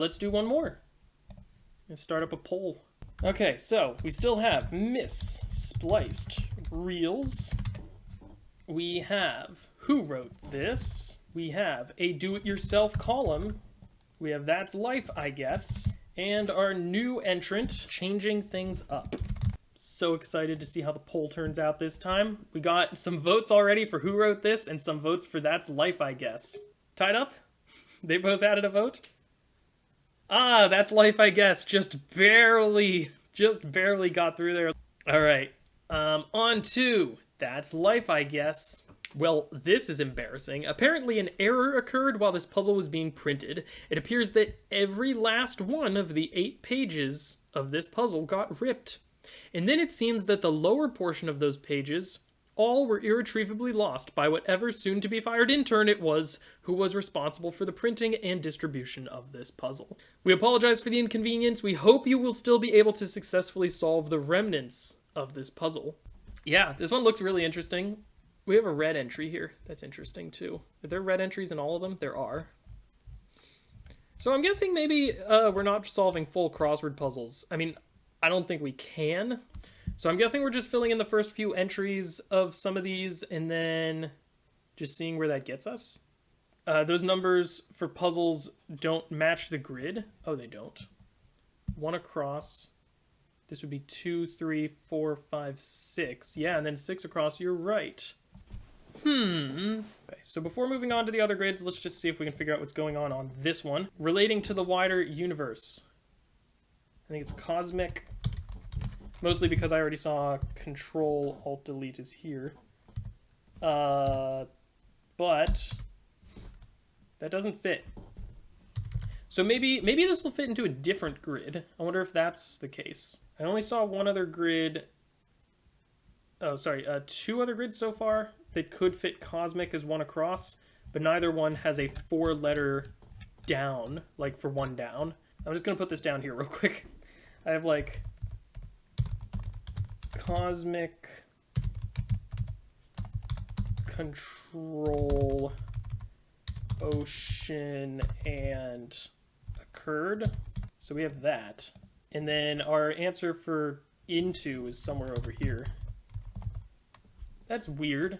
Let's do one more. Let's start up a poll. Okay, so we still have misspliced reels. We have who wrote this. We have a do-it-yourself column. We have that's life, I guess. And our new entrant, changing things up. So excited to see how the poll turns out this time. We got some votes already for who wrote this and some votes for that's life, I guess. Tied up? They both added a vote? Ah, that's life, I guess. Just barely got through there. All right, on to that's life, I guess. Well, this is embarrassing. Apparently an error occurred while this puzzle was being printed. It appears that every last one of the 8 pages of this puzzle got ripped. And then it seems that the lower portion of those pages all were irretrievably lost by whatever soon-to-be-fired intern it was who was responsible for the printing and distribution of this puzzle. We apologize for the inconvenience. We hope you will still be able to successfully solve the remnants of this puzzle. Yeah, this one looks really interesting. We have a red entry here. That's interesting, too. Are there red entries in all of them? There are. So I'm guessing maybe we're not solving full crossword puzzles. I mean, I don't think we can. So I'm guessing we're just filling in the first few entries of some of these and then just seeing where that gets us. Those numbers for puzzles don't match the grid. Oh, they don't. 1 across. This would be 2, 3, 4, 5, 6. Yeah, and then 6 across. You're right. Okay, so before moving on to the other grids, let's just see if we can figure out what's going on this one. Relating to the wider universe. I think it's cosmic. Mostly because I already saw Control Alt Delete is here. But that doesn't fit. So maybe this will fit into a different grid. I wonder if that's the case. I only saw one other grid. Oh, sorry, 2 other grids so far that could fit cosmic as 1 across, but neither one has a 4-letter down, like for 1 down. I'm just gonna put this down here real quick. I have like cosmic, control, ocean, and occurred. So we have that. And then our answer for into is somewhere over here. That's weird.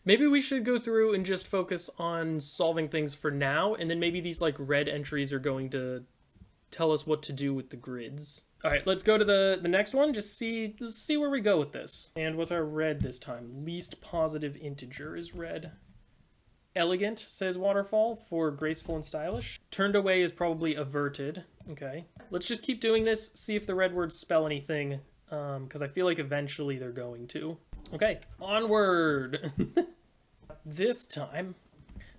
Maybe we should go through and just focus on solving things for now, and then maybe these like red entries are going to tell us what to do with the grids. All right, let's go to the next one. Just see where we go with this. And what's our red this time? Least positive integer is red. Elegant, says Waterfall, for graceful and stylish. Turned away is probably averted. Okay. Let's just keep doing this, see if the red words spell anything, because I feel like eventually they're going to. Okay, onward. This time,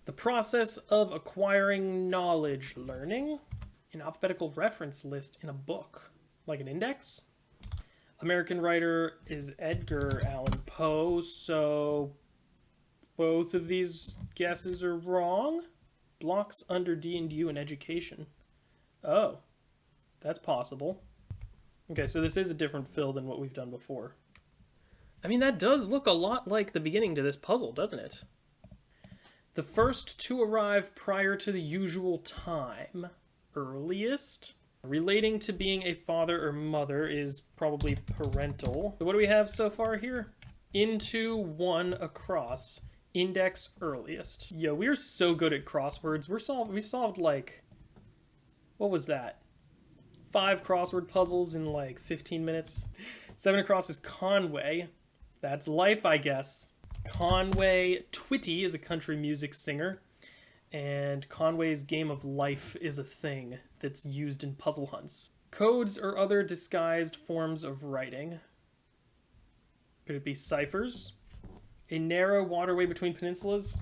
the process of acquiring knowledge, learning, an alphabetical reference list in a book, like an index. American writer is Edgar Allan Poe, so both of these guesses are wrong. Blocks under D&U in education. Oh, that's possible. Okay, so this is a different fill than what we've done before. I mean, that does look a lot like the beginning to this puzzle, doesn't it? The first to arrive prior to the usual time. Earliest. Relating to being a father or mother is probably parental. So what do we have so far here? Into 1 across. Index earliest. Yo, we're so good at crosswords. We've solved like, what was that? 5 crossword puzzles in like 15 minutes. 7 across is Conway. That's life, I guess. Conway Twitty is a country music singer. And Conway's game of life is a thing that's used in puzzle hunts. Codes or other disguised forms of writing. Could it be ciphers? A narrow waterway between peninsulas?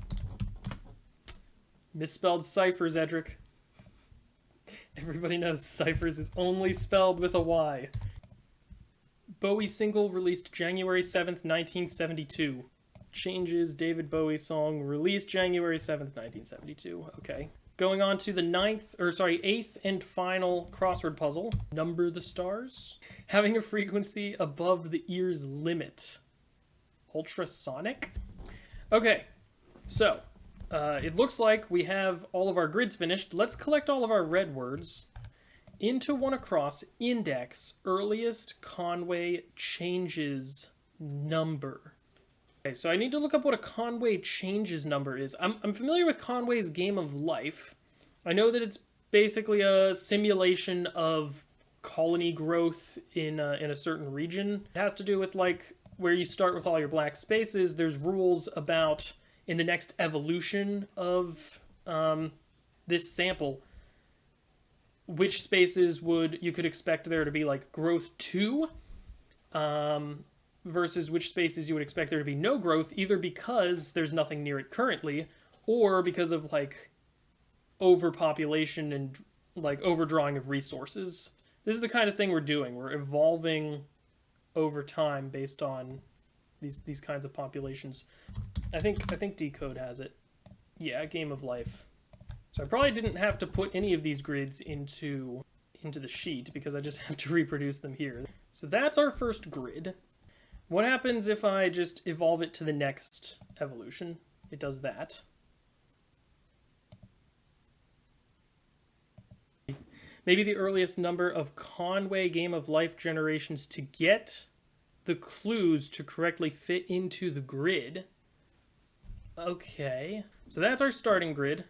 Misspelled ciphers, Edric. Everybody knows ciphers is only spelled with a Y. Bowie single released January 7th, 1972. Changes David Bowie song released January 7th, 1972. Okay. Going on to the 8th and final crossword puzzle. Number the stars. Having a frequency above the ear's limit. Ultrasonic? Okay. So, It looks like we have all of our grids finished. Let's collect all of our red words into one across, index, earliest Conway changes number. Okay, so I need to look up what a Conway changes number is. I'm familiar with Conway's Game of Life. I know that it's basically a simulation of colony growth in a certain region. It has to do with, like, where you start with all your black spaces. There's rules about, in the next evolution of this sample, which spaces you could expect there to be, like, growth to, versus which spaces you would expect there to be no growth, either because there's nothing near it currently, or because of, like, overpopulation and, like, overdrawing of resources. This is the kind of thing we're doing. We're evolving over time based on these kinds of populations. I think Decode has it. Yeah, Game of Life. So I probably didn't have to put any of these grids into the sheet because I just have to reproduce them here. So that's our first grid. What happens if I just evolve it to the next evolution? It does that. Maybe the earliest number of Conway Game of Life generations to get the clues to correctly fit into the grid. Okay, so that's our starting grid.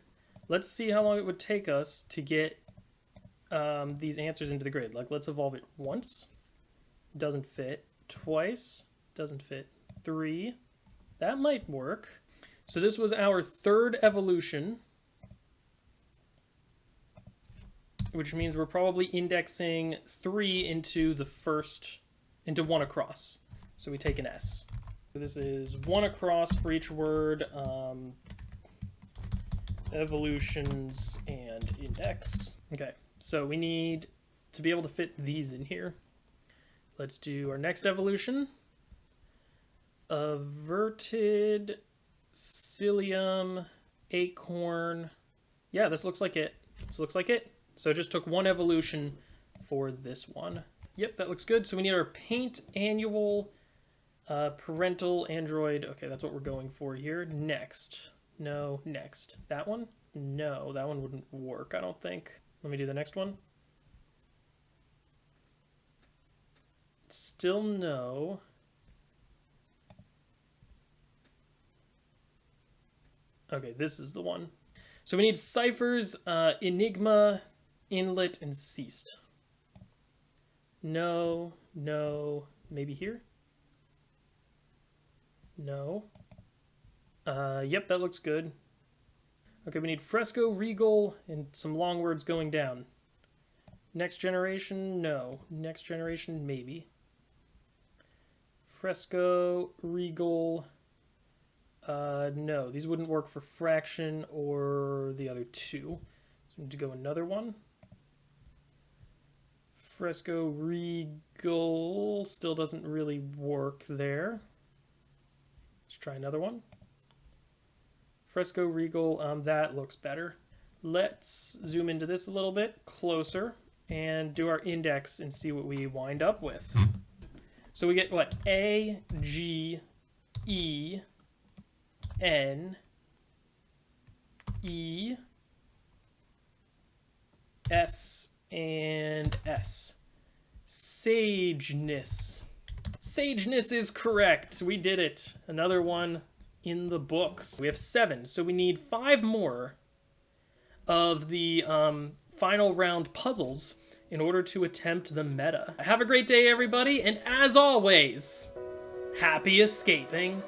Let's see how long it would take us to get these answers into the grid. Like, let's evolve it once. Doesn't fit. Twice. Doesn't fit. 3. That might work. So this was our third evolution, which means we're probably indexing 3 into one across. So we take an S. So this is one across for each word, evolutions and index. Okay, so we need to be able to fit these in here. Let's do our next evolution. Averted, cilium, acorn. Yeah, this looks like it. This looks like it. So it just took one evolution for this one. Yep, that looks good. So we need our paint, annual, parental, android. Okay, that's what we're going for here. Next. No, next. That one? No, that one wouldn't work, I don't think. Let me do the next one. Still no. Okay, this is the one. So we need ciphers, enigma, inlet, and ceased. No, no, maybe here? No. Yep, that looks good. Okay, we need fresco, regal, and some long words going down. Next generation, no. Next generation, maybe. Fresco, regal, no. These wouldn't work for fraction or the other two. So we need to go another one. Fresco, regal, still doesn't really work there. Let's try another one. Fresco, regal, that looks better. Let's zoom into this a little bit closer and do our index and see what we wind up with. So we get what? A, G, E, N, E, S, and S. Sageness. Sageness is correct. We did it. Another one in the books. We have 7, so we need 5 more of the final round puzzles in order to attempt the meta. Have a great day, everybody, and as always, happy escaping.